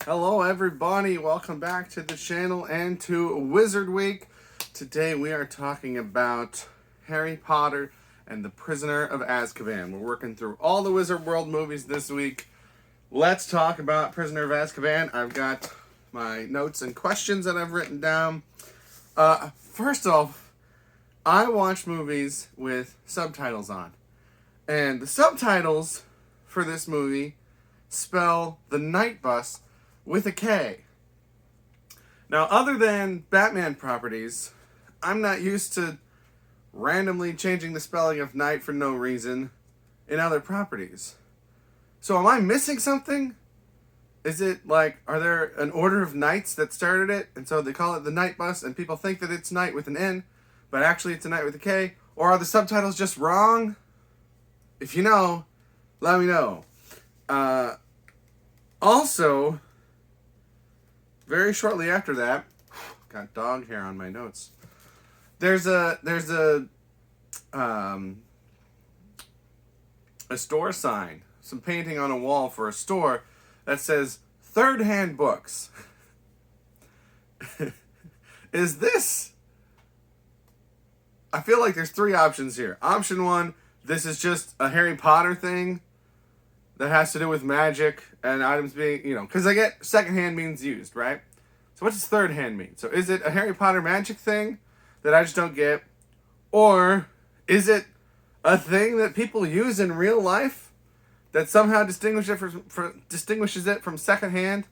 Hello everybody, welcome back to the channel and to Wizard Week. Today we are talking about Harry Potter and the Prisoner of Azkaban. We're working through all the Wizard World movies this week. Let's talk about Prisoner of Azkaban. I've got my notes and questions that I've written down. First off, I watch movies with subtitles on. And the subtitles for this movie spell the night bus with a K. Now, other than Batman properties, I'm not used to randomly changing the spelling of night for no reason in other properties. So am I missing something? Is it like, are there an order of knights that started it, and so they call it the night bus, and people think that it's night with an N, but actually it's a night with a K? Or are the subtitles just wrong? If you know, let me know. Also, very shortly after that, got dog hair on my notes. There's a store sign, some painting on a wall for a store that says third-hand books. Is this? I feel like there's three options here. Option one, this is just a Harry Potter thing that has to do with magic and items being, because I get secondhand means used, right? So what does third hand mean? So is it a Harry Potter magic thing that I just don't get? Or is it a thing that people use in real life that somehow distinguishes it from secondhand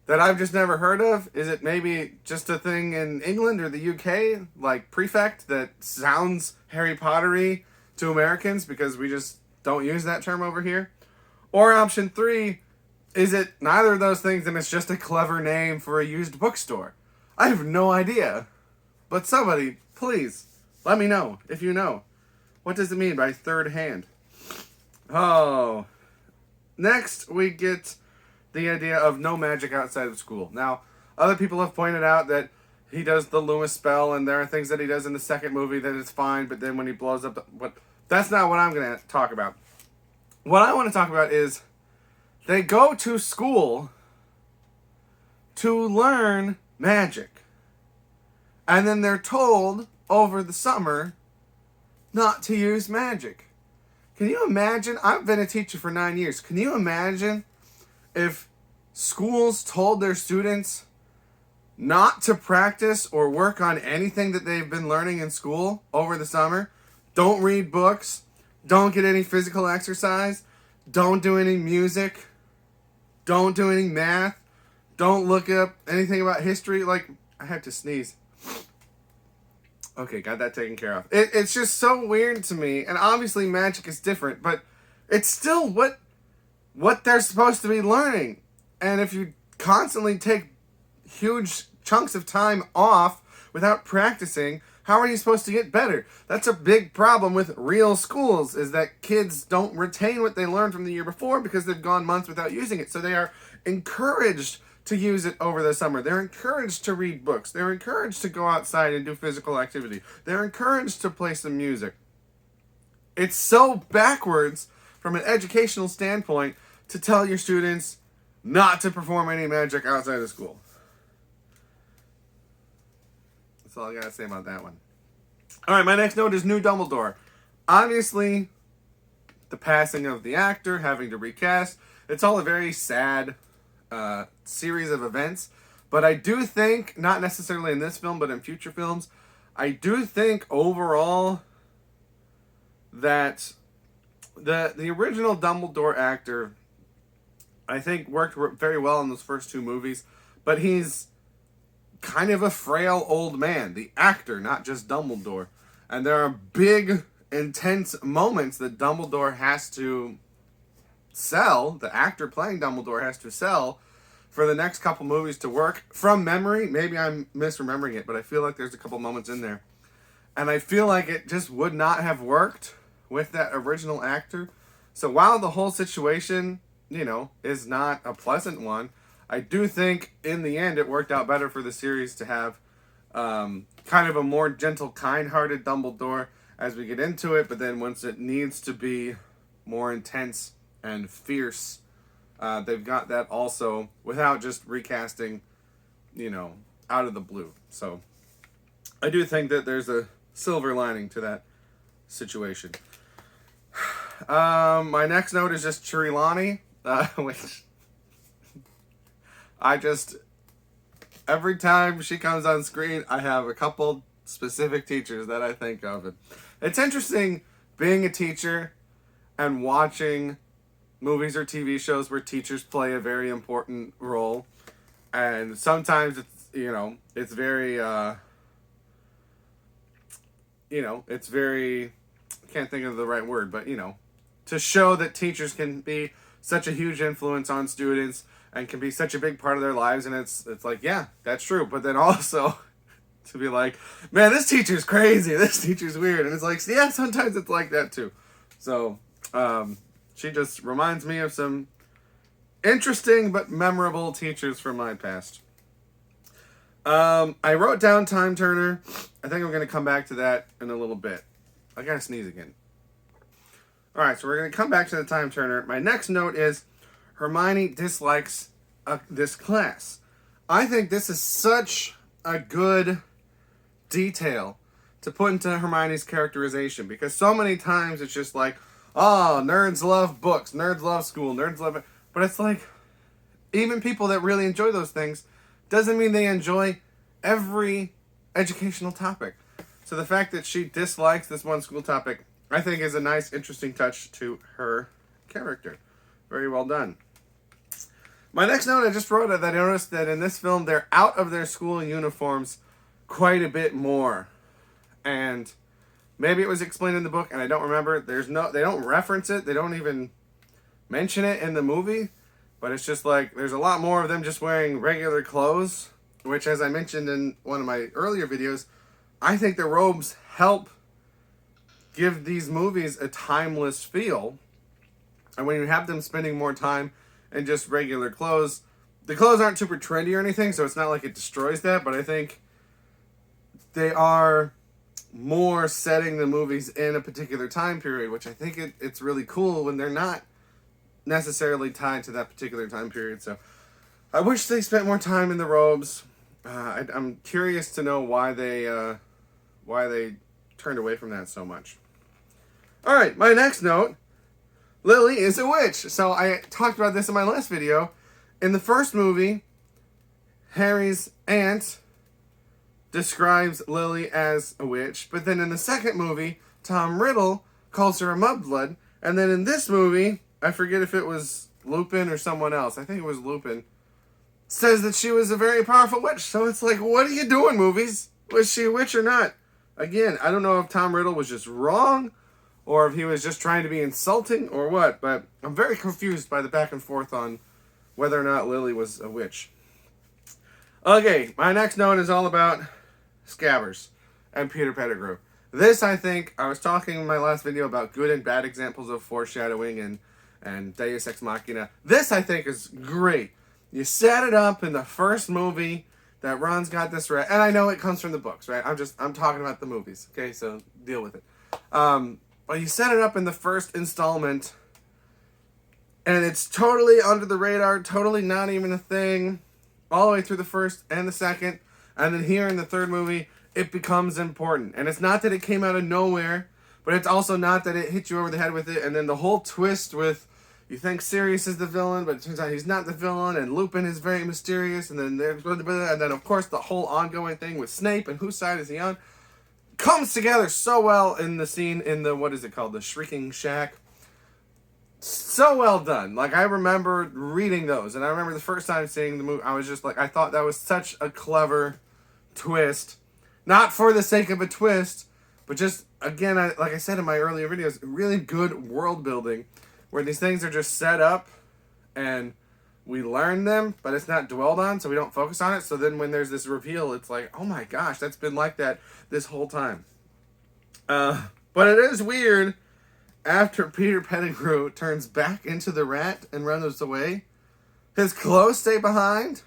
that I've just never heard of? Is it maybe just a thing in England or the UK, like prefect, that sounds Harry Potter-y to Americans because we just don't use that term over here? Or option three, is it neither of those things and it's just a clever name for a used bookstore? I have no idea. But somebody, please, let me know if you know. What does it mean by third hand? Oh. Next, we get the idea of no magic outside of school. Now, other people have pointed out that he does the Loomis spell, and there are things that he does in the second movie that is fine, but then when he blows up that's not what I'm going to talk about. What I want to talk about is they go to school to learn magic. And then they're told over the summer not to use magic. Can you imagine? I've been a teacher for 9 years. Can you imagine if schools told their students not to practice or work on anything that they've been learning in school over the summer? Don't read books. Don't get any physical exercise. Don't do any music. Don't do any math. Don't look up anything about history. Like, I have to sneeze. Okay, got that taken care of. It's just so weird to me. And obviously magic is different, but it's still what they're supposed to be learning. And if you constantly take huge chunks of time off without practicing, how are you supposed to get better? That's a big problem with real schools, is that kids don't retain what they learned from the year before because they've gone months without using it. So they are encouraged to use it over the summer. They're encouraged to read books. They're encouraged to go outside and do physical activity. They're encouraged to play some music. It's so backwards from an educational standpoint to tell your students not to perform any magic outside of school. That's all I gotta say about that one. Alright, my next note is new Dumbledore. Obviously, the passing of the actor, having to recast, it's all a very sad series of events. But I do think, not necessarily in this film, but in future films, I do think overall that the original Dumbledore actor, I think, worked very well in those first two movies. But he's kind of a frail old man, the actor, not just Dumbledore. And there are big, intense moments that Dumbledore has to sell, the actor playing Dumbledore has to sell for the next couple movies to work. From memory, maybe I'm misremembering it, but I feel like there's a couple moments in there. And I feel like it just would not have worked with that original actor. So while the whole situation, is not a pleasant one, I do think in the end it worked out better for the series to have kind of a more gentle, kind-hearted Dumbledore as we get into it. But then once it needs to be more intense and fierce, they've got that also without just recasting, out of the blue. So I do think that there's a silver lining to that situation. My next note is just Chirilani, which every time she comes on screen, I have a couple specific teachers that I think of. And it's interesting being a teacher and watching movies or TV shows where teachers play a very important role. And sometimes it's very, it's very, I can't think of the right word, but, to show that teachers can be such a huge influence on students and can be such a big part of their lives. And it's like, yeah, that's true. But then also to be like, man, this teacher's crazy. This teacher's weird. And it's like, yeah, sometimes it's like that too. So, she just reminds me of some interesting but memorable teachers from my past. I wrote down Time Turner. I think I'm going to come back to that in a little bit. I gotta sneeze again. Alright, so we're going to come back to the Time Turner. My next note is Hermione dislikes this class. I think this is such a good detail to put into Hermione's characterization, because so many times it's just like, oh, nerds love books, nerds love school, nerds love it. But it's like, even people that really enjoy those things doesn't mean they enjoy every educational topic. So the fact that she dislikes this one school topic, I think, is a nice, interesting touch to her character. Very well done. My next note, I just wrote that I noticed that in this film, they're out of their school uniforms quite a bit more. And maybe it was explained in the book, and I don't remember. They don't reference it. They don't even mention it in the movie. But it's just like, there's a lot more of them just wearing regular clothes, which, as I mentioned in one of my earlier videos, I think the robes help give these movies a timeless feel. And when you have them spending more time in just regular clothes, the clothes aren't super trendy or anything, so it's not like it destroys that, but I think they are more setting the movies in a particular time period, which I think it's really cool when they're not necessarily tied to that particular time period. So I wish they spent more time in the robes. I'm curious to know why they turned away from that so much. All right, my next note, Lily is a witch. So I talked about this in my last video. In the first movie, Harry's aunt describes Lily as a witch, but then in the second movie, Tom Riddle calls her a mudblood, and then in this movie, I forget if it was Lupin or someone else, I think it was Lupin, says that she was a very powerful witch. So it's like, what are you doing, movies? Was she a witch or not? Again, I don't know if Tom Riddle was just wrong, or if he was just trying to be insulting, or what, but I'm very confused by the back and forth on whether or not Lily was a witch. Okay, my next note is all about Scabbers and Peter Pettigrew. This, I think, I was talking in my last video about good and bad examples of foreshadowing and Deus Ex Machina. This, I think, is great. You set it up in the first movie that Ron's got this right, and I know it comes from the books, right? I'm talking about the movies, okay? So deal with it. But you set it up in the first installment, and it's totally under the radar, totally not even a thing, all the way through the first and the second, and then here in the third movie, it becomes important. And it's not that it came out of nowhere, but it's also not that it hit you over the head with it, and then the whole twist with, you think Sirius is the villain, but it turns out he's not the villain, and Lupin is very mysterious, and then of course the whole ongoing thing with Snape and whose side is he on, comes together so well in the scene in the, what is it called, the Shrieking Shack. So well done. Like, I remember reading those, and I remember the first time seeing the movie, I was just like, I thought that was such a clever twist. Not for the sake of a twist, but just, again, like I said in my earlier videos, really good world building, where these things are just set up, and we learn them, but it's not dwelled on, so we don't focus on it. So then when there's this reveal, it's like, oh my gosh, that's been like that this whole time. But it is weird, after Peter Pettigrew turns back into the rat and runs away, his clothes stay behind.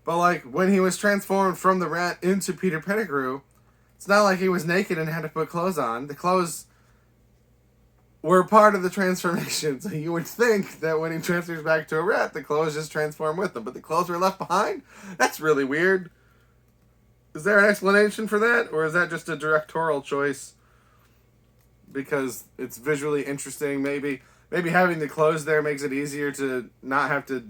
But like, when he was transformed from the rat into Peter Pettigrew, it's not like he was naked and had to put clothes on. The clothes were part of the transformation. So you would think that when he transfers back to a rat, the clothes just transform with him. But the clothes were left behind? That's really weird. Is there an explanation for that? Or is that just a directorial choice? Because it's visually interesting. Maybe having the clothes there makes it easier to not have to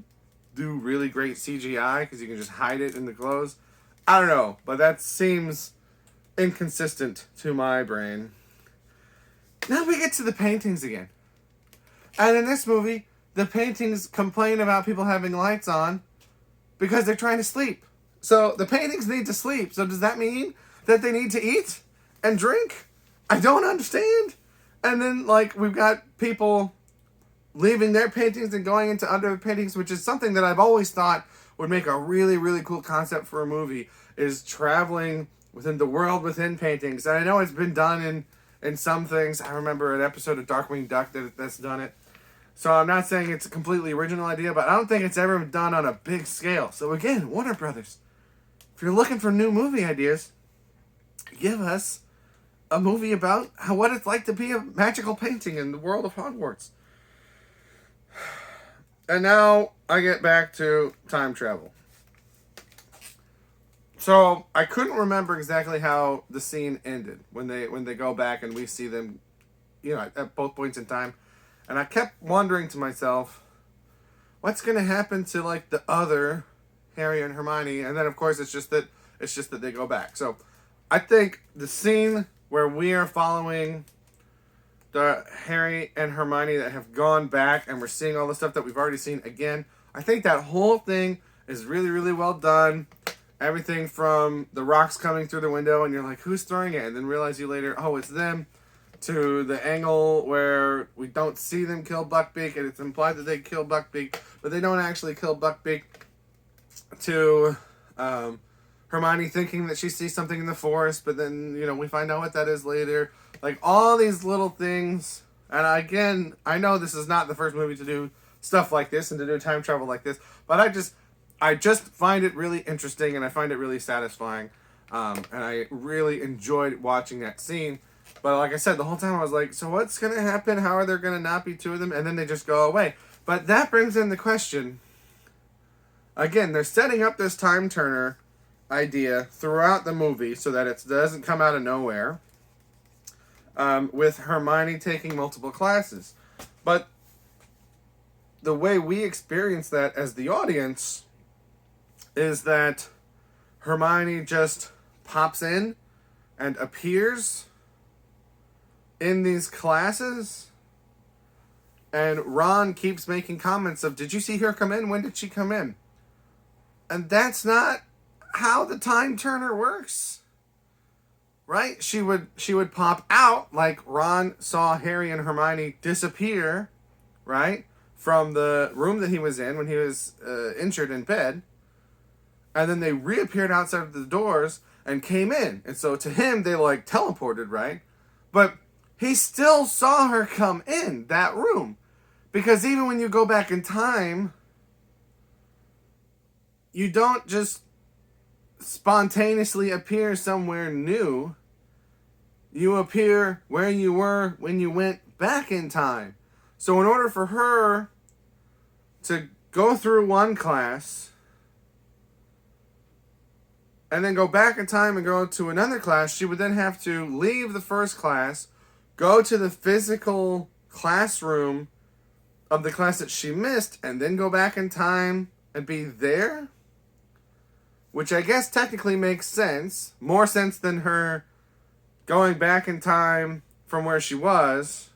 do really great CGI because you can just hide it in the clothes. I don't know. But that seems inconsistent to my brain. Now we get to the paintings again. And in this movie, the paintings complain about people having lights on because they're trying to sleep. So the paintings need to sleep. So does that mean that they need to eat and drink? I don't understand. And then, like, we've got people leaving their paintings and going into other paintings, which is something that I've always thought would make a really, really cool concept for a movie, is traveling within the world within paintings. And I know it's been done in some things. I remember an episode of Darkwing Duck that's done it. So I'm not saying it's a completely original idea, but I don't think it's ever been done on a big scale. So again, Warner Brothers, if you're looking for new movie ideas, give us a movie about what it's like to be a magical painting in the world of Hogwarts. And now I get back to time travel. So I couldn't remember exactly how the scene ended when they go back and we see them, at both points in time. And I kept wondering to myself, what's going to happen to like the other Harry and Hermione? And then of course it's just that they go back. So I think the scene where we are following the Harry and Hermione that have gone back and we're seeing all the stuff that we've already seen again, I think that whole thing is really, really well done. Everything from the rocks coming through the window and you're like, who's throwing it? And then realize you later, oh, it's them. To the angle where we don't see them kill Buckbeak and it's implied that they kill Buckbeak, but they don't actually kill Buckbeak. To Hermione thinking that she sees something in the forest, but then, we find out what that is later. Like, all these little things. And again, I know this is not the first movie to do stuff like this and to do time travel like this, but I just find it really interesting and I find it really satisfying. And I really enjoyed watching that scene. But like I said, the whole time I was like, so what's going to happen? How are there going to not be two of them? And then they just go away. But that brings in the question. Again, they're setting up this time turner idea throughout the movie so that it doesn't come out of nowhere. With Hermione taking multiple classes. But the way we experience that as the audience is that Hermione just pops in and appears in these classes, and Ron keeps making comments of, did you see her come in? When did she come in? And that's not how the time turner works. Right? She would pop out like Ron saw Harry and Hermione disappear, right? From the room that he was in when he was injured in bed. And then they reappeared outside of the doors and came in. And so to him, they like teleported, right? But he still saw her come in that room. Because even when you go back in time, you don't just spontaneously appear somewhere new. You appear where you were when you went back in time. So in order for her to go through one class and then go back in time and go to another class, she would then have to leave the first class, go to the physical classroom of the class that she missed, and then go back in time and be there? Which I guess technically makes sense. More sense than her going back in time from where she was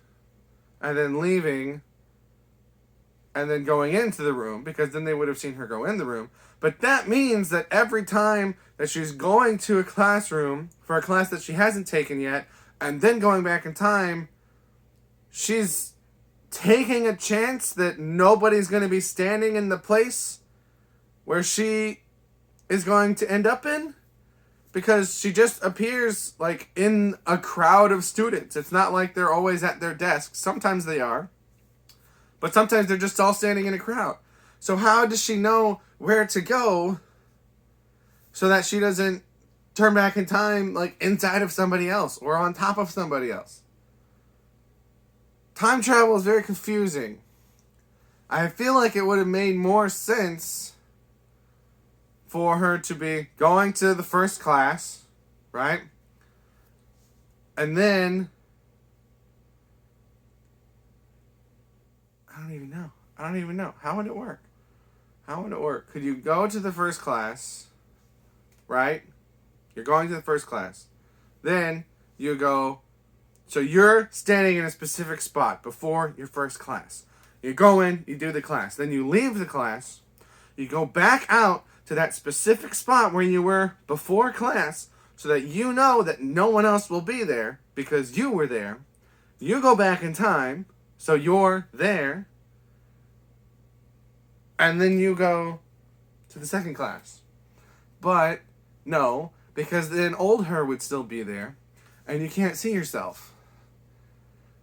and then leaving and then going into the room, because then they would have seen her go in the room. But that means that every time that she's going to a classroom for a class that she hasn't taken yet and then going back in time, she's taking a chance that nobody's going to be standing in the place where she is going to end up in, because she just appears like in a crowd of students. It's not like they're always at their desks. Sometimes they are, but sometimes they're just all standing in a crowd. So how does she know where to go so that she doesn't turn back in time like inside of somebody else or on top of somebody else? time travel is very confusing. I feel like it would have made more sense for her to be going to the first class, right? And then I don't even know. How would it work? Could you go to the first class, right? You're going to the first class. Then you go, so you're standing in a specific spot before your first class. You go in, you do the class. Then you leave the class. You go back out to that specific spot where you were before class so that you know that no one else will be there because you were there. You go back in time, so you're there. And then you go to the second class. But no, because then old her would still be there, and you can't see yourself.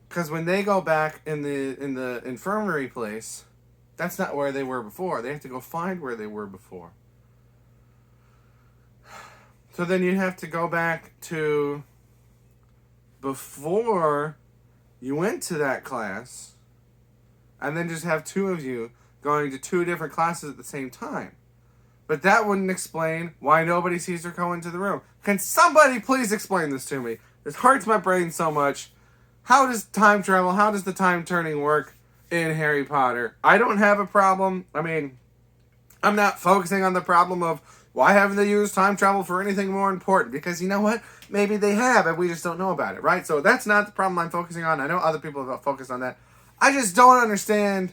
Because when they go back in the infirmary place, that's not where they were before. They have to go find where they were before. So then you have to go back to before you went to that class, and then just have two of you going to two different classes at the same time. But that wouldn't explain why nobody sees her go into the room. Can somebody please explain this to me? This hurts my brain so much. How does time travel, how does the time turning work in Harry Potter? I don't have a problem. I mean, I'm not focusing on the problem of why haven't they used time travel for anything more important? Because you know what? Maybe they have and we just don't know about it, right? So that's not the problem I'm focusing on. I know other people have focused on that. I just don't understand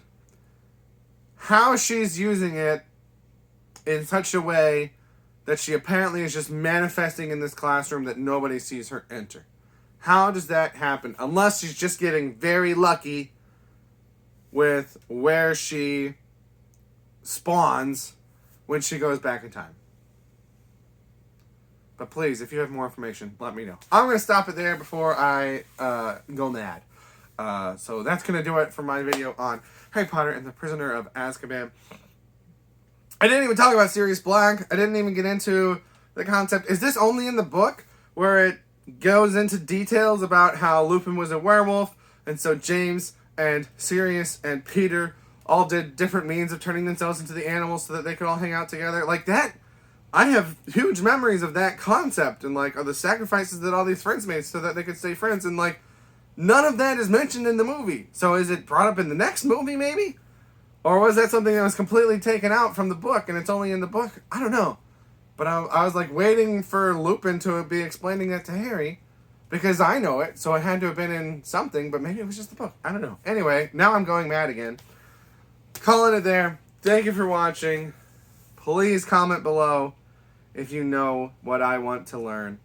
how she's using it in such a way that she apparently is just manifesting in this classroom that nobody sees her enter. How does that happen? Unless she's just getting very lucky with where she spawns when she goes back in time. But please, if you have more information, let me know. I'm going to stop it there before I go mad. So that's going to do it for my video on Harry Potter and the Prisoner of Azkaban. I didn't even talk about Sirius Black. I didn't even get into the concept. Is this only in the book where it goes into details about how Lupin was a werewolf, and so James and Sirius and Peter all did different means of turning themselves into the animals so that they could all hang out together? Like that, I have huge memories of that concept and like of the sacrifices that all these friends made so that they could stay friends, and like none of that is mentioned in the movie. So is it brought up in the next movie maybe? Or was that something that was completely taken out from the book and it's only in the book? I don't know. But I was like waiting for Lupin to be explaining that to Harry because I know it, so it had to have been in something, but maybe it was just the book. I don't know. Anyway, now I'm going mad again. Calling it there. Thank you for watching. Please comment below if you know what I want to learn.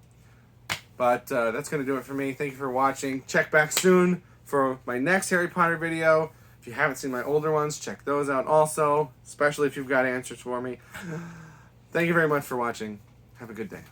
But that's going to do it for me. Thank you for watching. Check back soon for my next Harry Potter video. If you haven't seen my older ones, check those out also, especially if you've got answers for me. Thank you very much for watching. Have a good day.